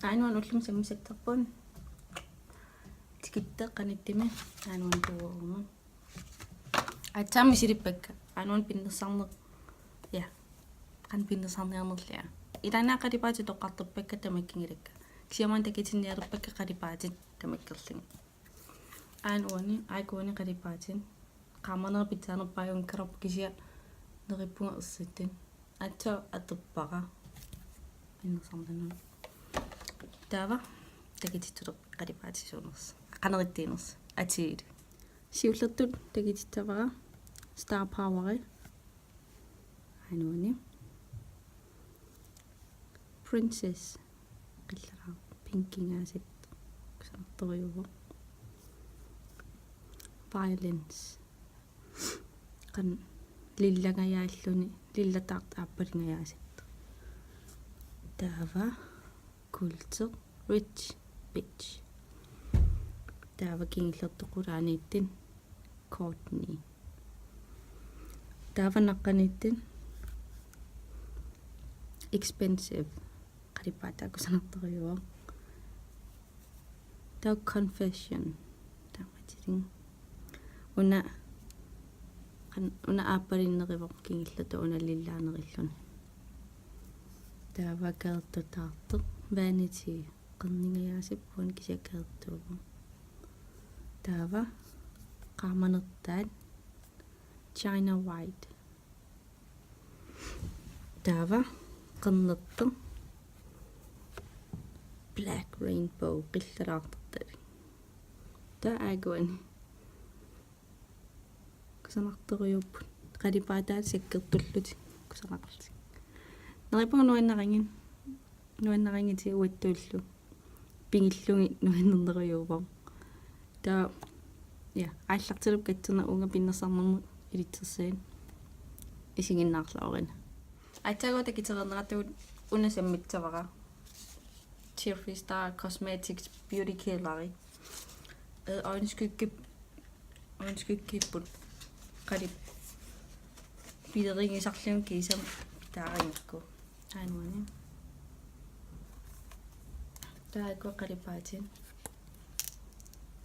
Anuan ullum sammisattarpun tikitteqqanittimi anuan tuurumu atsaammi silippakka anuan pinnersarneq ja qan pinnersarniarnerlia ilaanaaqalipaati toqqarterpakka tamakkingilakka kiaman takitinnialerpakka qalipaatit tamakkerling anuani aikuani qalipaatin qaamarnerpitaanerpaajun karap kisia nerippunga ersittin atsa aterpara pinnersarnanun taava takitittulerp qalipaatisuuners qanerittiiners atiit siullertut takitittavara star poweri anuani princess qillera pinkingaasit kusartoriuvo violence qan lillangajаalluni lillataart aappalingajaasit taava kulter rich bitch taava kingillertoqulaaniittin Courtney taava naqqaniittin expensive qalipaataakusanartoriuo taa confession taamatiring una aappalinnerivoq kingillatu una lillaanerilluni taava kaertutaarteq vanity qerningajaasippuun kisakaertuuvu taava qaamanertaat China White taava qernerteq Black Rainbow qilleraartertali taa aaguani kusanartoriupput qalipaataat sakkertulluti kusanaqartik neripunga nuannaqingiti uattuullu pingillungi nuannerneruyuuvam taa ja ааллартилуп катсерна унга пиннерсарнермут илитсерсаин исигиннаарлаорина атагота китернератуут уна саммитсавара Chilfi Star Cosmetics Beauty Care оонскуккиппут qalip пидеригисарлугун кисам питаарингакку аануани таакко qalipaatin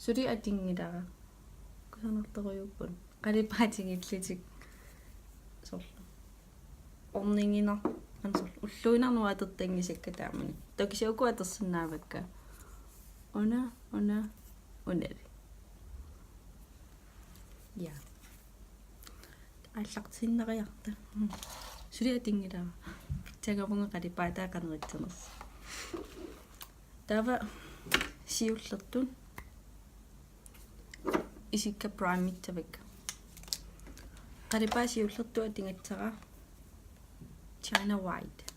сури атингилара кусанерторуйуппун qalipaatingиллитик сорлу орнингина ансор уллуинарнуа атертангисакка таамани токисиуку атерсиннаавакка она унали я аллартиннериарта сури атингилара тагавунга qalipaataa канеритсернерс таава сиуллертун isikka prime-ittavik qalipaa tingatsara China White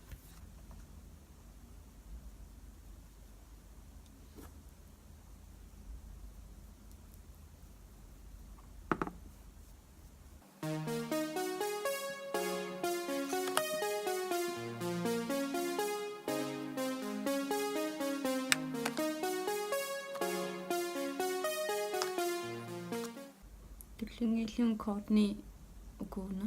tullungiillun Courtney ukuna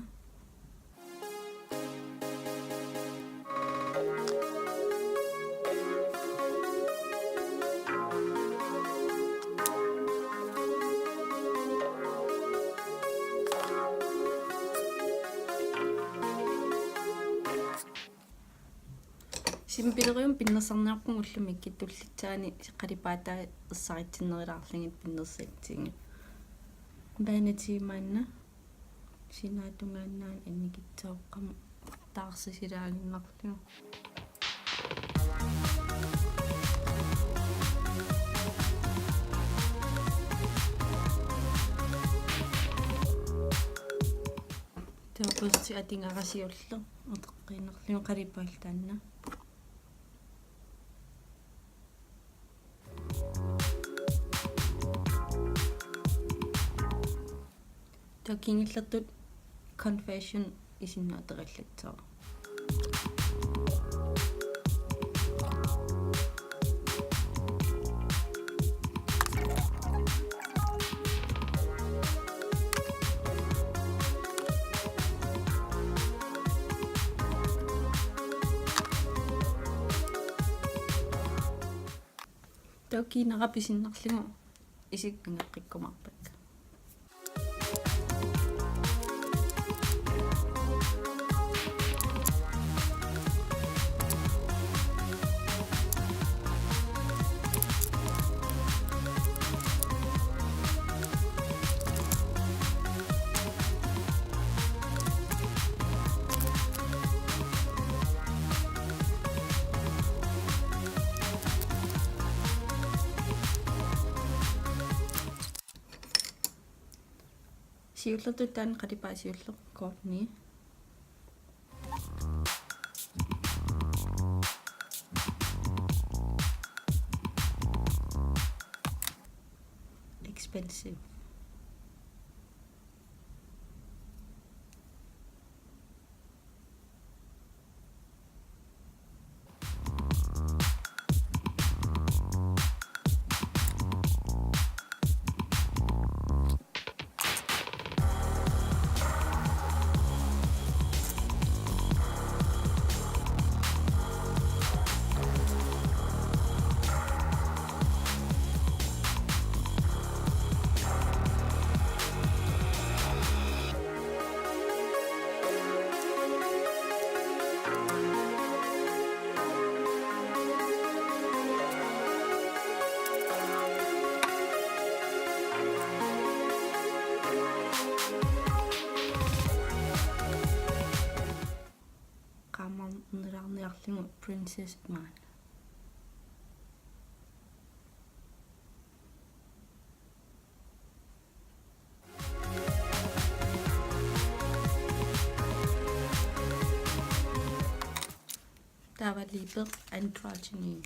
симпилериум пиннерсарниарпун уллумикки туллитсаани qalipaataa эссаритсиннерилаарлангит пиннерсаатсиинги vanity manna sinaatунгааннаан анникитсаоққама таарсисилаагиннарлугу таапасти атингарасиуллер атеққинерлугу қалипаалтаанна такингиллертут confession исиннаатераллатсаа Taukkiinerapisinnerlugu isikkangeqqikkumarpakka. Siullertu taan qalipaasiulleq Courtney. Expensive. Qaammarnerarniarlugu Princess maan. Tavalibeq androgyny.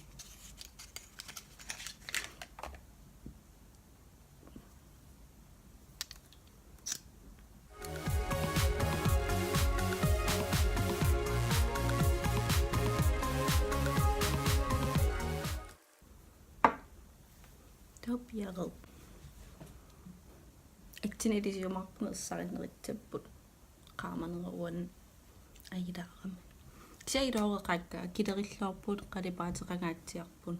Topiaqeq aktinitisiumarpunersarinneritsapпут qaamaneruan agilaaram siailooreqaakka kilerillorput qalipaateqangaatsiarpun